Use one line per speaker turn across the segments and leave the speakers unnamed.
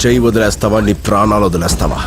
చెయ్యి వదిలేస్తావా, నీ ప్రాణాలు వదిలేస్తావా?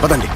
పదండి.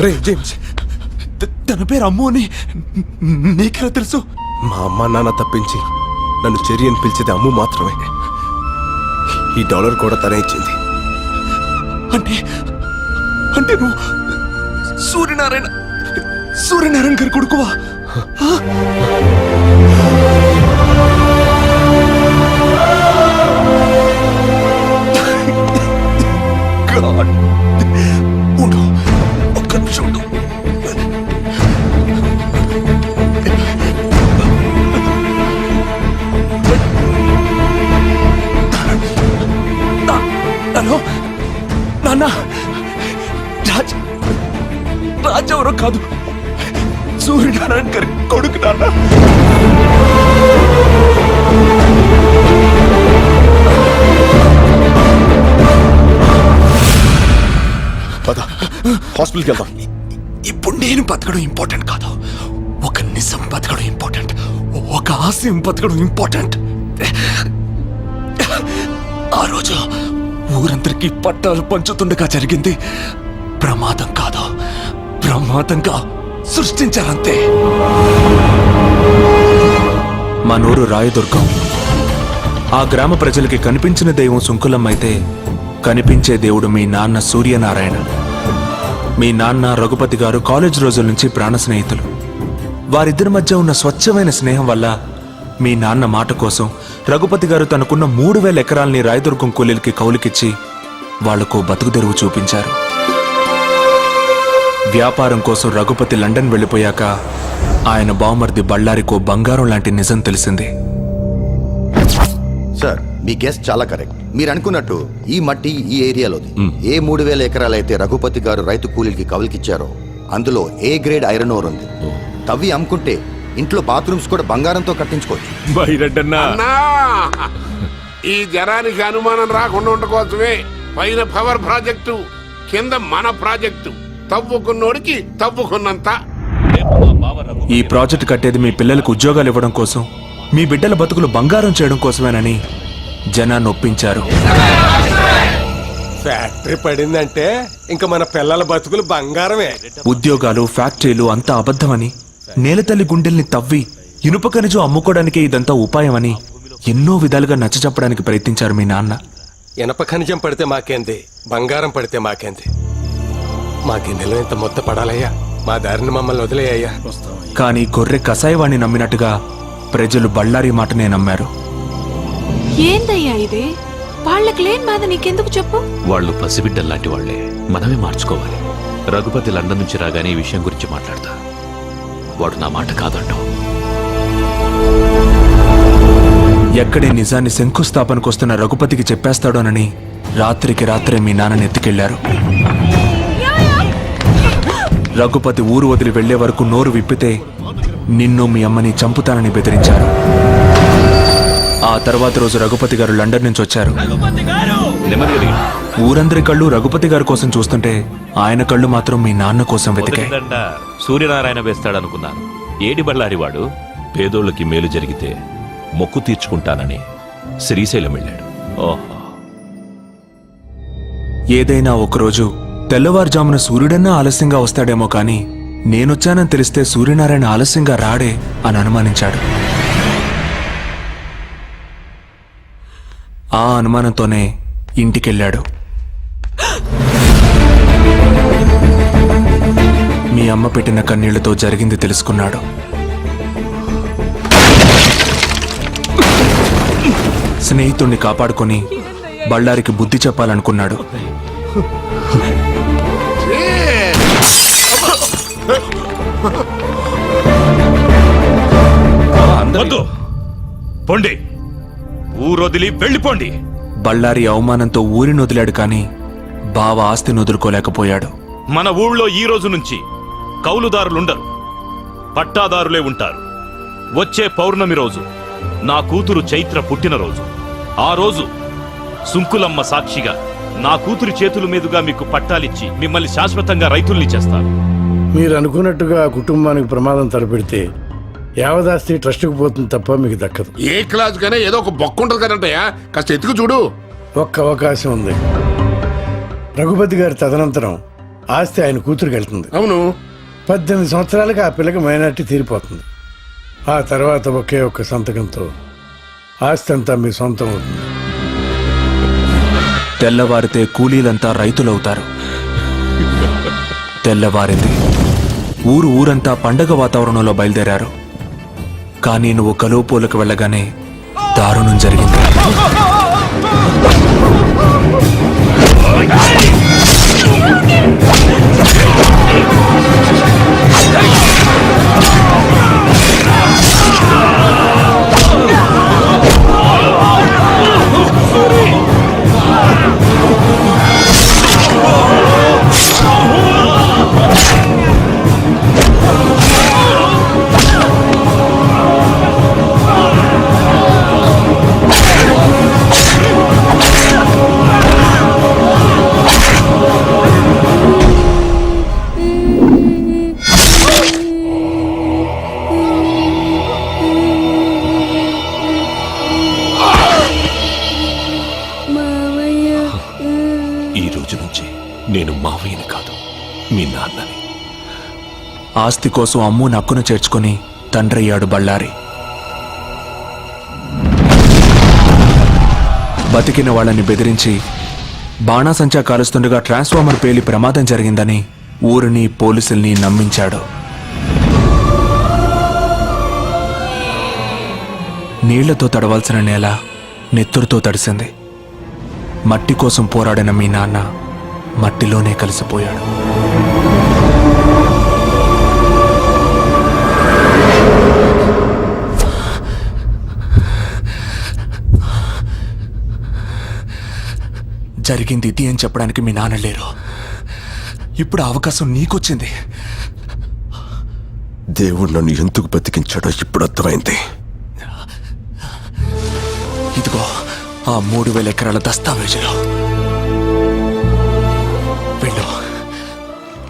రే జేమ్స్, తన పేరు అమ్ము అని నీకెలా తెలుసు?
మా అమ్మ నాన్న తప్పించి నన్ను చెరి అని పిలిచేది అమ్ము మాత్రమే. ఈ డాలర్ కూడా తనే ఇచ్చింది.
అంటే అంటే నువ్వు సూర్యనారాయణ గారి కొడుకువా? God. ఉండు, ఒక్క నిమిషం ఉండు. హలో నాన్న, రాజ్ ఎవరో కాదు, సూర్యనారాయణ గారి కొడుకు నాన్న.
పద, హాస్పిటల్కి వెళ్దాం.
ఇప్పుడు నేను బతకడం ఇంపార్టెంట్ కాదు, ఒక నిజం బతకడం ఇంపార్టెంట్, ఒక ఆశయం బతకడం ఇంపార్టెంట్. ఆ రోజు ఊరందరికీ పట్టాలు పంచుతుండగా జరిగింది ప్రమాదం కాదు, ప్రమాదంగా సృష్టించారంతే.
మా నూరు రాయదుర్గం. ఆ గ్రామ ప్రజలకి కనిపించిన దైవం సుంకులమ్మ అయితే కనిపించే దేవుడు మీ నాన్న సూర్యనారాయణ. మీ నాన్న రఘుపతి గారు కాలేజ్ రోజుల నుంచి ప్రాణ స్నేహితులు. వారిద్దరి మధ్య ఉన్న స్వచ్ఛమైన స్నేహం వల్ల మీ నాన్న మాట కోసం రఘుపతి గారు తనకున్న 3000 ఎకరాల్ని రాయదుర్గం కూలీలకి కౌలుకిచ్చి వాళ్లకు బతుకుదెరువు చూపించారు. వ్యాపారం కోసం రఘుపతి లండన్ వెళ్ళిపోయాక ఆయన బావమర్ది బళ్ళారికో బంగారం లాంటి నిజం తెలిసింది.
సార్, మీ గెస్ట్ చాలా కరెక్ట్. మీరు అనుకున్నట్టు ఈ మట్టి ఈ ఏరియాలోది. ఏ 3000 ఎకరాలైతే రఘుపతి గారు రైతు కూలీలకి కౌలుకిచ్చారో అందులో ఏ గ్రేడ్ ఐరన్ ఓర్ ఉంది. తవ్వి అమ్ముకుంటే ఇంట్లో బాత్రూమ్స్ కూడా బంగారంతో కట్టించుకోవచ్చు.
అన్నా, ఈ జనానికి అనుమానం రాకుండా ఉండకోసమే పైన పవర్ ప్రాజెక్టు, కింద మన ప్రాజెక్టు. తవ్వుకున్నోడికి తవ్వుకున్నంత.
ఈ ప్రాజెక్ట్ కట్టేది మీ పిల్లలకు ఉద్యోగాలు ఇవ్వడం కోసం, మీ బిడ్డల బతుకులు బంగారం చేయడం కోసమేనని జనాన్ని ఒప్పించారు.
ఫ్యాక్టరీ పడిందంటే ఇంకా మన పిల్లల బతుకులు బంగారమే.
ఉద్యోగాలు, ఫ్యాక్టరీలు అంతా అబద్ధమని, నేలతల్లి గుండెల్ని తవ్వి ఇనుప ఖనిజం అమ్ముకోవడానికే ఇదంతా ఉపాయమని ఎన్నో విధాలుగా నచ్చచెప్పడానికి ప్రయత్నించారు మీ నాన్న.
ఇనప ఖనిజం పడితే మాకేంది, బంగారం పడితే మాకేంది. మా గిన్నెలో ఇంత మొత్తం పడాలయ్యా, మా దారిని మమ్మల్ని వదిలేయ్యా.
కానీ గొర్రె కసాయివాణ్ణి నమ్మినట్టుగా ప్రజలు బళ్ళారి మాటనే నమ్మారు.
ఏందయ్యా ఇది? వాళ్ళకి లేని బాధ నీకెందుకు చెప్పు?
వాళ్ళు పసిబిడ్డల్లాంటి వాళ్లే, మనమే మార్చుకోవాలి. రఘుపతి లండన్ నుంచి రాగానే ఈ విషయం గురించి మాట్లాడతా. వాడు నా మాట కాదంటూ.
ఎక్కడే నిజాన్ని శంకుస్థాపనకొస్తున్న రఘుపతికి చెప్పేస్తాడోనని రాత్రికి రాత్రే మీ నాన్నని ఎత్తుకెళ్లారు. రఘుపతి ఊరు వదిలి వెళ్లే వరకు నోరు విప్పితే నిన్ను మీ అమ్మని చంపుతానని బెదిరించారు. ఆ తర్వాత రోజు రఘుపతి గారు లండన్ నుంచి వచ్చారు. ఊరందరి కళ్ళు రఘుపతి గారి కోసం చూస్తుంటే ఆయన కళ్ళు మాత్రం మీ నాన్న కోసం వెతికాయి.
సూర్యనారాయణ వేస్తాడనుకున్నాను. ఏడి బళ్ళారి వాడు పేదోళ్ళకి మేలు జరిగితే మొక్కు తీర్చుకుంటానని శ్రీశైలం వెళ్ళాడు. ఓహో,
ఏదైనా ఒకరోజు తెల్లవారుజామున సూర్యుడన్నా ఆలస్యంగా వస్తాడేమో కానీ నేనొచ్చానని తెలిస్తే సూర్యనారాయణ ఆలస్యంగా రాడే అని అనుమానించాడు. ఆ అనుమానంతోనే ఇంటికెళ్ళాడు. మీ అమ్మ పెట్టిన కన్నీళ్లతో జరిగింది తెలుసుకున్నాడు. స్నేహితుణ్ణి కాపాడుకొని బళ్ళారికి బుద్ధి చెప్పాలనుకున్నాడు.
పొండి, ఊరొదిలి వెళ్ళిపోండి.
బళ్ళారి అవమానంతో ఊరిని వదిలాడు కానీ బావ ఆస్తిని వదులుకోలేకపోయాడు.
మన ఊళ్ళో ఈ రోజు నుంచి కౌలుదారులుండరు, పట్టాదారులే ఉంటారు. వచ్చే పౌర్ణమి రోజు నా కూతురు చైత్ర పుట్టినరోజు. ఆ రోజు సుంకులమ్మ సాక్షిగా నా కూతురి చేతుల మీదుగా మీకు పట్టాలిచ్చి మిమ్మల్ని శాశ్వతంగా రైతుల్ని చేస్తాను.
మీరు అనుకున్నట్టుగా కుటుంబానికి ప్రమాదం తలపెడితే యావదాస్తి ట్రస్ట్కి పోతుంది తప్ప మీకు దక్కదు.
ఏ క్లాస్ కైనా ఏదో ఒక బొక్క ఉంటుంది కదంటయ్యా, కాస్త ఎత్తుకు చూడు.
ఒక్క అవకాశం ఉంది. రఘుపతి గారి తదనంతరం ఆస్తి ఆయన కూతురికి వెళ్తుంది.
అవును.
18 సంవత్సరాలకు ఆ పిల్లకి మైనార్టీ తీరిపోతుంది. ఆ తర్వాత ఒకే ఒక్క సంతకంతో ఆస్తి అంతా మీ సొంతం అవుతుంది.
తెల్లవారితే కూలీలంతా రైతులవుతారు. తెల్లవారింది. ఊరంతా పండగ వాతావరణంలో బయలుదేరారు. కానీ నువ్వు కలువపోలకు వెళ్ళగానే దారుణం జరిగింది.
ఈ రోజు నుంచి నేను మావయ్యని కాదు, మీ నాన్నని.
ఆస్తి కోసం అమ్ము నక్కును చేర్చుకుని తండ్రయ్యాడు బళ్ళారి. బతికిన వాళ్ళని బెదిరించి బాణాసంచా కాలుస్తుండగా ట్రాన్స్ఫార్మర్ పేలి ప్రమాదం జరిగిందని ఊరిని పోలీసుల్ని నమ్మించాడు. నీళ్లతో తడవాల్సిన నేల నెత్తురుతో తడిసింది. మట్టి కోసం పోరాడిన మీ నాన్న మట్టిలోనే కలిసిపోయాడు. జరిగింది ఇది అని చెప్పడానికి మీ నాన్న లేరు. ఇప్పుడు ఆ అవకాశం నీకొచ్చింది.
దేవుడు నన్ను ఎందుకు బతికించాడో ఇప్పుడు అర్థమైంది.
ఇదిగో ఆ 3000 ఎకరాల దస్తావేజులు. వెళ్ళు,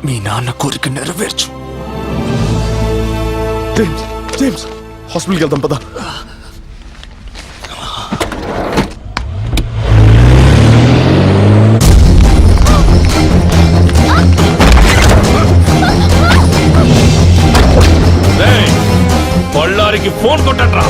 మీ నాన్న కోరిక నెరవేర్చు.
జేమ్స్ హాస్పిటల్కి వెళ్దాం పదా.
బళ్ళారికి ఫోన్ కొట్టండ్రా.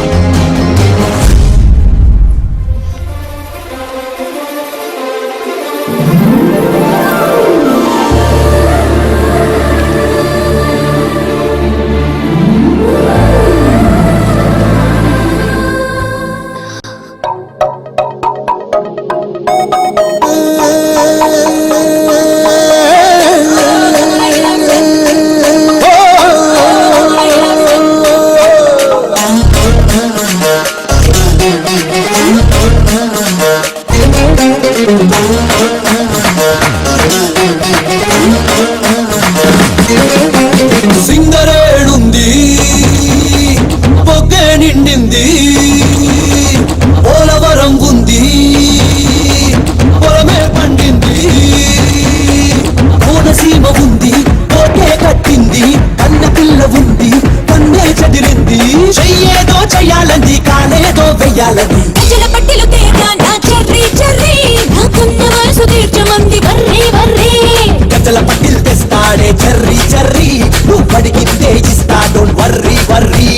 సింగరేణుంది, పొగ్గే నిండింది, పోలవరం ఉంది, పొలమే పండింది, కోనసీమ ఉంది, కోటే కట్టింది, కన్న పిల్ల ఉంది, కన్నే చదిరింది, చెయ్యేదో చెయ్యాలంది, కాలేదో వెయ్యాలంది.
పట్టిలు తేగా నా చెర్రీ చెర్రీ, నాకున్న వయసు తీర్చమంది వర్రీ వర్రీ.
గజల పట్టిల్ తెస్తాడే చెర్రీ చెర్రీ, నువ్వు పడికితే ఇస్తా డోంట్ వర్రీ వర్రీ.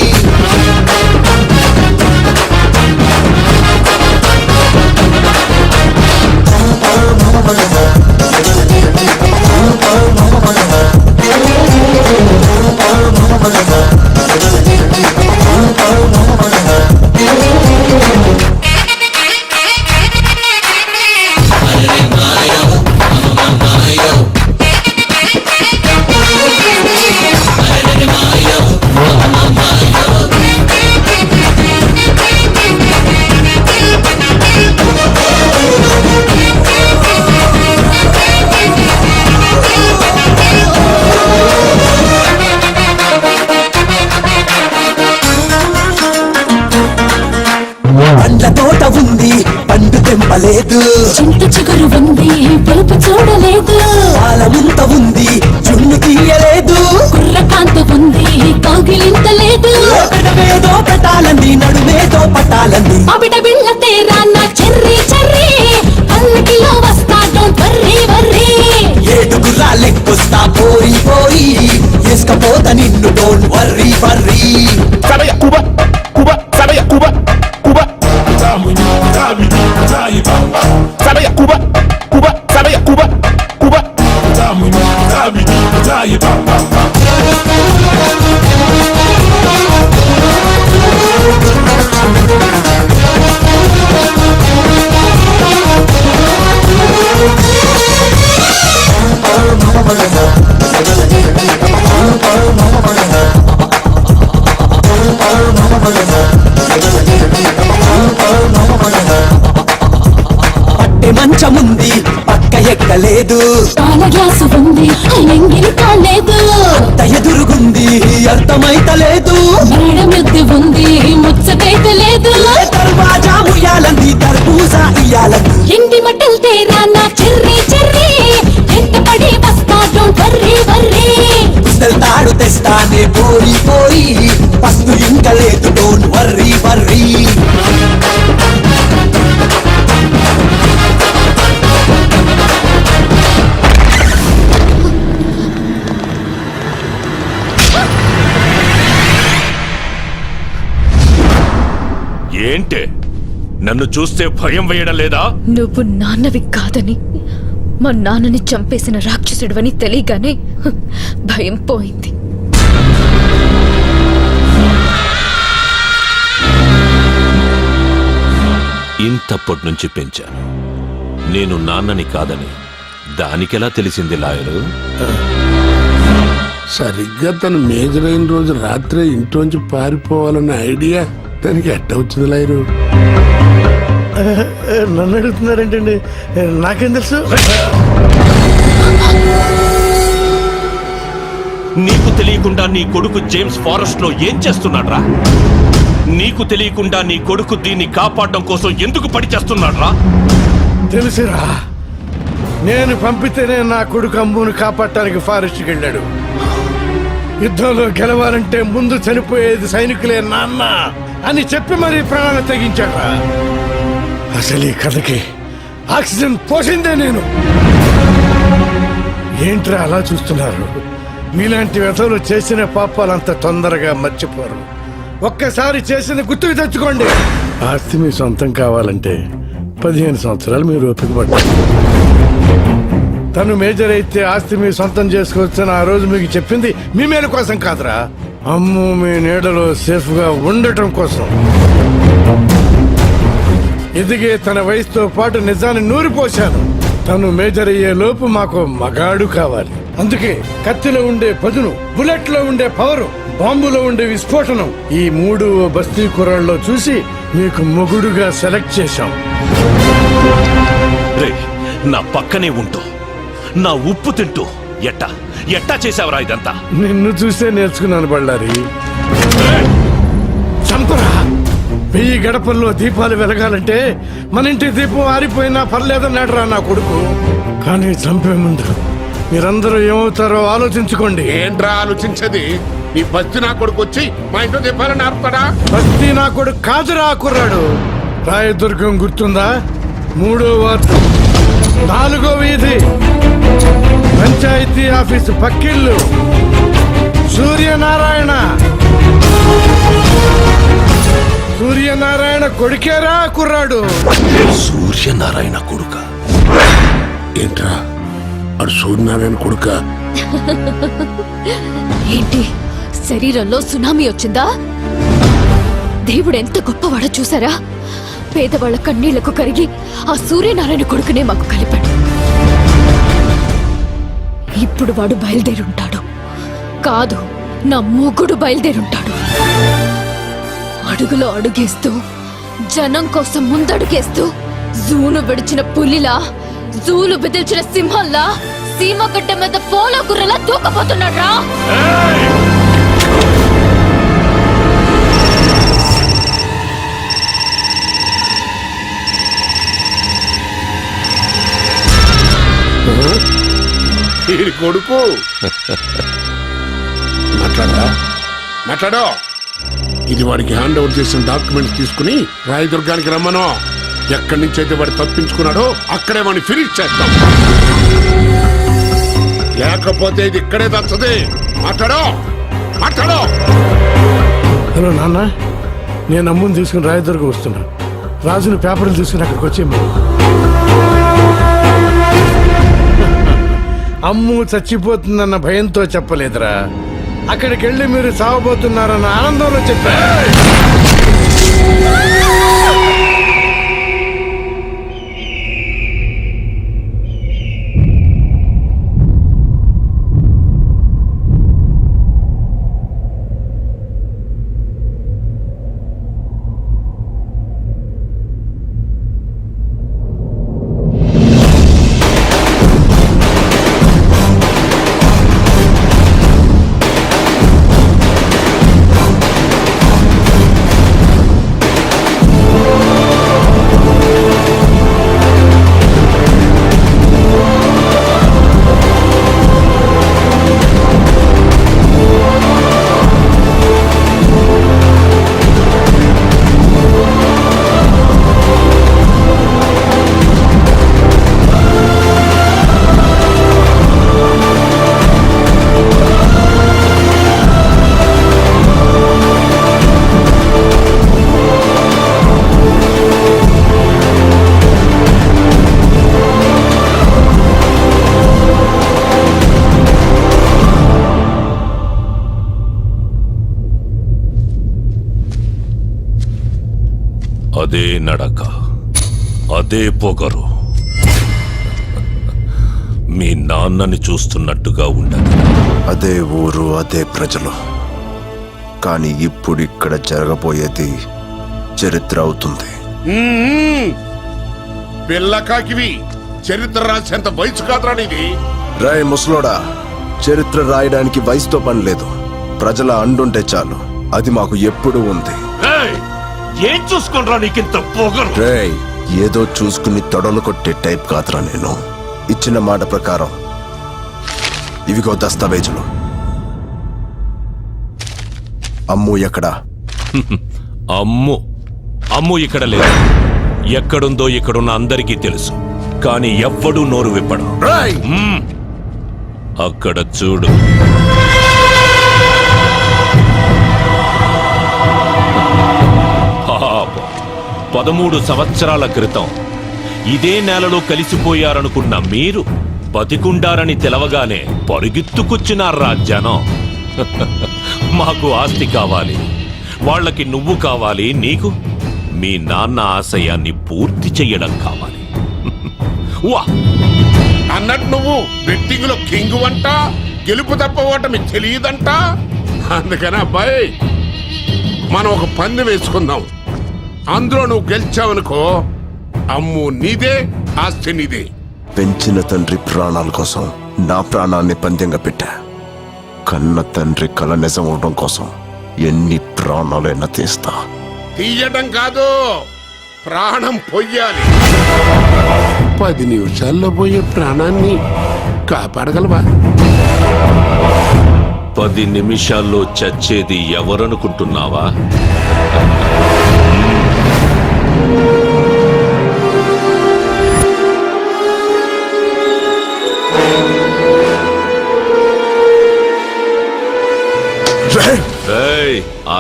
పండ్ల తోట ఉంది, పండు తెంపలేదు,
చింత చిగురు ఉంది, పులుపు చూడలేదు,
పాలముంత ఉంది, చున్ను తీయలేదు,
కుర్రకాంత ఉంది, కాగిలింత లేదు,
పెదవేదో పెట్టాలంది, నడుమేదో పట్టాలంది.
అబిడ బిళ్ళ తేరా నా చెర్రీ చెర్రీ, పల్లకిలో వస్తా డోంట్ వర్రీ వర్రీ.
ఏడుగురా లెక్కొస్తా పోయి పోయి ఇసుకపోత నిన్ను don't worry worry
Sabaya Cuba, Cuba, Sabaya Cuba, Cuba. Sabaya Cuba, Cuba, Sabaya Cuba, Cuba.
పట్టె మంచముంది పక్క ఎక్కలేదు
పాల గ్లాసు ఉంది ఎంగిలి కాలేదు
అంత ఎదురుగుంది అర్థమైతలేదు
మేడం ఎద్దు ఉంది ముచ్చటైతే లేదు
దర్వాజా ఉయ్యాలంది దర్బూజా ఇయ్యాలంది
ఇంటి మట్టలు తేరా నా చెర్రీ చెర్రీ ఎంత పడి వస్తా డోంట్ వర్రీ వర్రీ
తాడు తెస్తానే పోయి పోయి పస్తు ఇంకా లేదు డోంట్ వర్రీ వర్రీ
ఏంటే నన్ను చూస్తే భయం వేయడం లేదా?
నువ్వు నాన్నవి కాదని మా నాన్నని చంపేసిన రాక్షసుడివని తెలియగానే భయం పోయింది.
ఇంతప్పటి నుంచి పెంచాను. నేను నాన్నని కాదని దానికెలా తెలిసింది లాయరు?
సరిగ్గా తను మేజర్ అయిన రోజు రాత్రి ఇంట్లోంచి పారిపోవాలన్న ఐడియా దానికి ఎట్ట వచ్చింది లాయరు?
నన్ను అడుగుతున్నారేంటండి? నాకేం తెలుసు?
నీకు తెలియకుండా నీ కొడుకు జేమ్స్ ఫారెస్ట్ లో ఏం చేస్తున్నాడ్రా? నీకు తెలియకుండా నీ కొడుకు దీన్ని కాపాడడం కోసం ఎందుకు పడి చేస్తున్నాడ్రా?
తెలుసురా, నేను పంపితేనే నా కొడుకు అమ్మును కాపాడటానికి ఫారెస్ట్కి వెళ్ళాడు. యుద్ధంలో గెలవాలంటే ముందు చనిపోయేది సైనికులే నాన్న అని చెప్పి మరీ ప్రాణాలు తెగించాడు. అసలు ఈ కథకి ఆక్సిజన్ పోసిందే నేను. ఏంట్రా అలా చూస్తున్నారు? మీలాంటి వ్యధలు చేసిన పాపాలు అంత తొందరగా మర్చిపోరు. ఒక్కసారి చేసిన గుర్తుకు తెచ్చుకోండి. ఆస్తి మీ సొంతం కావాలంటే 15 సంవత్సరాలు మీరు ఓపిక పడ్డారు. తను మేజర్ అయితే ఆస్తి మీ సొంతం చేసుకోవచ్చని ఆ రోజు మీకు చెప్పింది మీ మేలు కోసం కాదురా, అమ్ము మీ నీడలో సేఫ్ గా ఉండటం కోసం. ఎదిగే తన వయసుతో పాటు నిజాన్ని నూరిపోశాను. తను మేజర్ అయ్యే లోపు మాకు మగాడు కావాలి. అందుకే కత్తిలో ఉండే పదును, బుల్లెట్ లో ఉండే పవరు, బాంబులో ఉండే విస్ఫోటనం, ఈ 3 బస్తీ కుర్రాళ్ళలో చూసి మీకు మొగుడుగా సెలెక్ట్ చేశాం.
రే, నా పక్కనే ఉంటూ నా ఉప్పు తింటూ ఎట్టా చేసావురా ఇదంతా?
నిన్ను చూసే నేర్చుకున్నాను బళ్ళారి. చంపరా! 1000 గడపల్లో దీపాలు వెలగాలంటే మన ఇంటి దీపం ఆరిపోయినా పర్లేదన్నాడురా నా కొడుకు. కానీ చంపే ముందు మీరందరూ ఏమవుతారో ఆలోచించుకోండి.
ఏంట్రా ఆలోచించేది? నీ బస్తి నా కొడుకు వచ్చి మా ఇంట్లో చెప్పాలని ఆపుతాడా?
బస్తీ నా కొడుకు కాదురా కుర్రాడు. రాయదుర్గం గుర్తుందా? 3వ వార్డు 4వ వీధి, పంచాయతీ ఆఫీసు పక్కిళ్ళు, సూర్యనారాయణ. సూర్యనారాయణ కొడుకేరా కుర్రాడు.
సూర్యనారాయణ కొడుక?
ఏంట్రా అడు సూర్యనారాయణ కొడుక?
ఏంటి శరీరంలో సునామీ వచ్చిందా? దేవుడు ఎంత గొప్పవాడో చూసారా? పేదవాళ్ల కన్నీళ్లకు కరిగి ఆ సూర్యనారాయణ కొడుకునే మాకు కలిపాడు. ఇప్పుడు వాడు బయలుదేరుంటాడు. కాదు, నా మొగుడు బయలుదేరుంటాడు. అడుగులో అడుగేస్తూ, జనం కోసం ముందడుగేస్తూ, జూను విడిచిన పులిలా, జూలు బెదిల్చిన సింహంలా, సీమ కట్ట మీద పోలో గుర్రలా దూకపోతున్నాడ్రా.
ఈ కొడుకు మాట్లాడో. ఇది వాడికి హ్యాండ్ ఓవర్ చేసిన డాక్యుమెంట్స్ తీసుకుని రాయదుర్గానికి రమ్మను. ఎక్కడి నుంచి అయితే వాడు తప్పించుకున్నాడో అక్కడే వాడిని ఫినిష్ చేస్తాం. లేకపోతే ఇది ఇక్కడే దచ్చది. మాట్లాడో మాట్లాడో.
హలో నాన్న, నేను అమ్ముని తీసుకుని రాయదుర్గం వస్తున్నా. రాజుని పేపర్లు తీసుకుని అక్కడికి వచ్చేయమ్మా. అమ్ము చచ్చిపోతుందన్న భయంతో చెప్పలేదురా, అక్కడికి వెళ్ళి మీరు సావబోతున్నారన్న ఆనందంలో చెప్పా.
అదే నడక, అదే పొగరు. మీ నాన్నని చూస్తున్నట్టుగా ఉండదు.
అదే ఊరు, అదే ప్రజలు. కానీ ఇప్పుడు ఇక్కడ జరగబోయేది చరిత్ర అవుతుంది.
పిల్లకాకివి చరిత్ర రాసేంత వయసు కాదురా నీది.
రాయ్ ముసలోడా, చరిత్ర రాయడానికి వయసుతో పని లేదు. ప్రజల అండుంటే చాలు. అది మాకు ఎప్పుడూ ఉంది.
ఏం చూసుకుంటా నీకింత పొగరు?
రేయ్, ఏదో చూసుకుని తొడలు కొట్టే టైప్ కాదురా నేను. ఇచ్చిన మాట ప్రకారం ఇవిగో దస్తావేజులు. అమ్ము ఎక్కడా?
అమ్ము ఇక్కడ లేదు. ఎక్కడుందో ఇక్కడున్న అందరికీ తెలుసు. కానీ ఎవ్వడూ నోరు విప్పడు. అక్కడ చూడు. పాపం, 13 సంవత్సరాల క్రితం ఇదే నేలలో కలిసిపోయారనుకున్న మీరు బతికుండారని తెలవగానే పరుగెత్తుకొచ్చినారా జనం. మాకు ఆస్తి కావాలి, వాళ్ళకి నువ్వు కావాలి, నీకు మీ నాన్న ఆశయాన్ని పూర్తి చెయ్యడం కావాలి. వా
అన్నట్టు నువ్వు బెట్టింగ్ లో కింగ్ అంట, గెలుపు తప్ప ఓటమి తెలియదంట. అందుకని అబ్బాయి, మనం ఒక పందెం వేసుకుందాం. అందులో నువ్వు గెలిచావనుకో, అమ్ము నీదే, ఆస్తి నీదే.
పెంచిన తండ్రి ప్రాణాల కోసం నా ప్రాణాన్ని పందెంగా పెట్టా. కన్న తండ్రి కల నిజం అవడం కోసం ఎన్ని ప్రాణాలైనా తీస్తా.
తీయటం కాదు, ప్రాణం పొయ్యాలి. 10 నిమిషాల్లో పోయే ప్రాణాన్ని కాపాడగలవా?
10 నిమిషాల్లో చచ్చేది ఎవరనుకుంటున్నావా?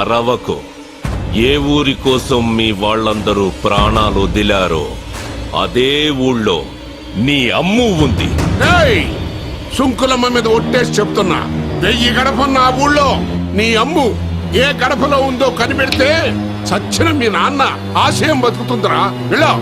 అరవకు. ఏ ఊరి కోసం మీ వాళ్ళందరూ ప్రాణాలు వదిలారో అదే ఊళ్ళో నీ అమ్ము ఉంది.
సుంకులమ్మ మీద ఒట్టేసి చెప్తున్నా, 1000 గడపన్న ఆ ఊళ్ళో నీ అమ్ము ఏ గడపలో ఉందో కనిపెడితే చచ్చిన మీ నాన్న ఆశయం బతుకుతుందిరా. వెళ్ళా.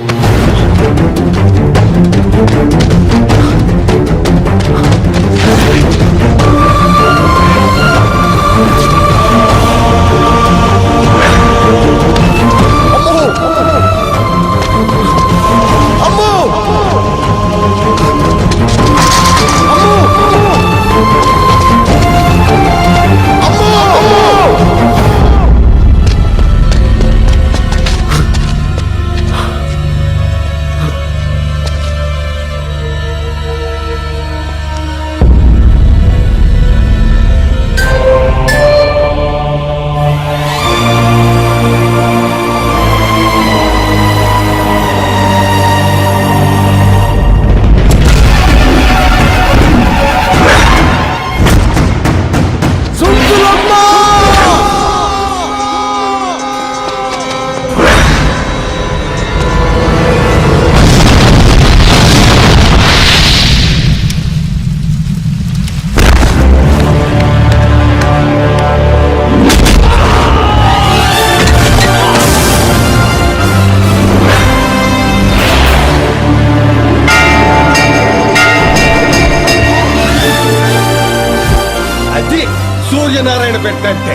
మొదలుపెట్టంటే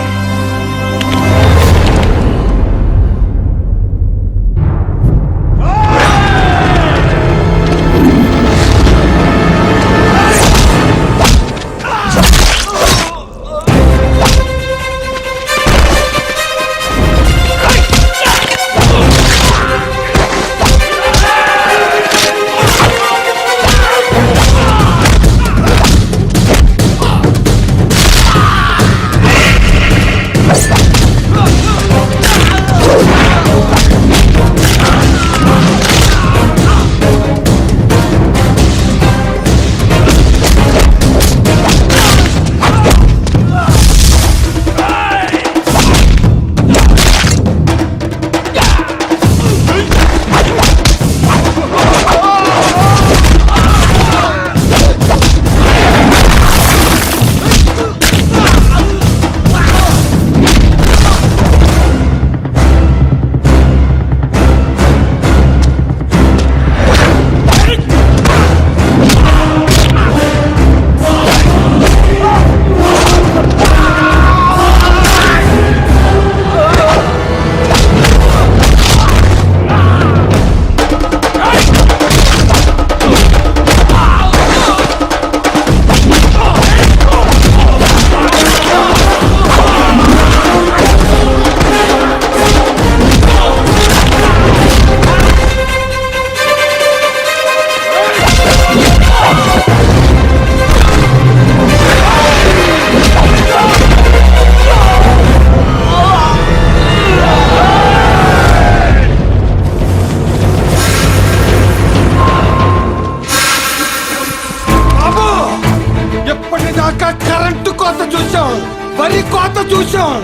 ఎప్పటిదాకా కరెంటు కోత చూసాం, వరి కోత చూసాం,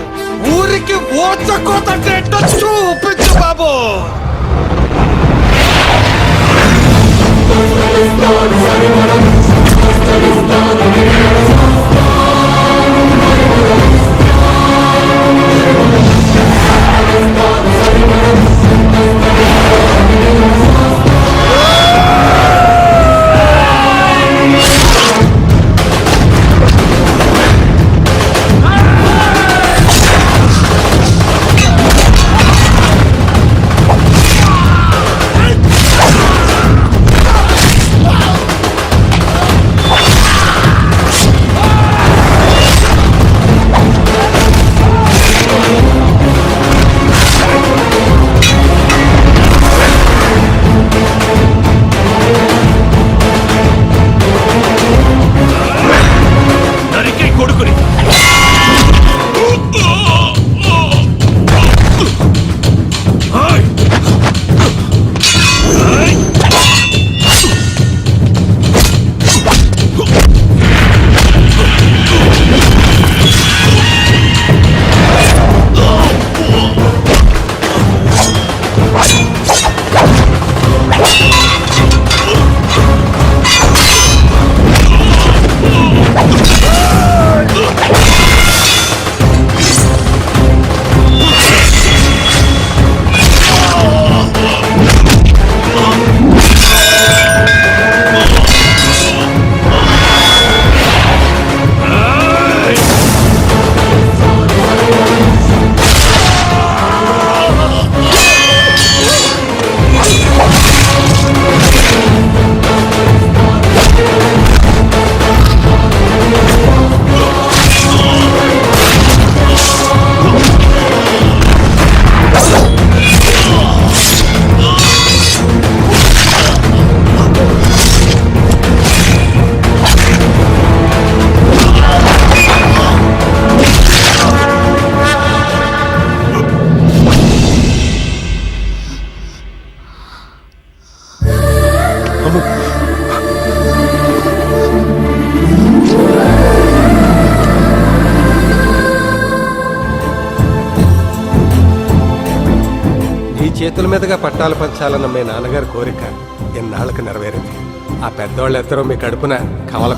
ఊరికి ఓచ కోత అంటే ఏంటో చూపించు బాబు.
నరికే కొడుకుని
చేతుల మీదుగా పట్టాలు పంచాలన్న మీ నాన్నగారి కోరిక ఎన్నాళ్ళకు నెరవేరింది. ఆ పెద్దవాళ్ళు ఎద్దరూ మీ కడుపున కమల